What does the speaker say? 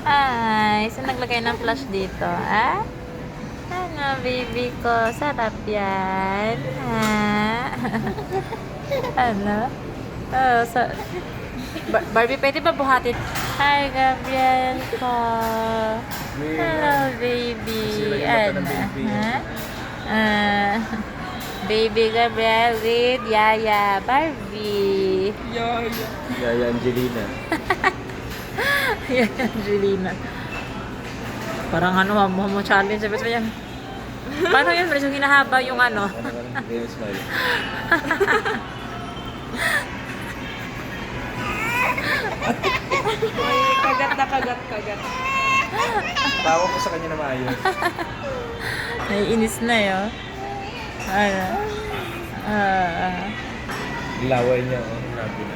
Ay, saan naglagay ng flash dito? Ah? Ano, baby ko? Sarap yan. Ha? Ano? Oh, Barbie, pwede ba buhatin? Hi, Gabriel ko. Hello, baby. Ano? Ha? Ah, baby Gabriel with Yaya Barbie. Yaya Angelina. Yaya Angelina. Parang ano, mo challenge. Sabi niya, paano yun? Medyo hinahaba yung ano. Game smile. Kagat na kagat. Tawa ko sa kanya na maayos. Naiinis na yun. Ano? Laway niya, oh. Grabe na.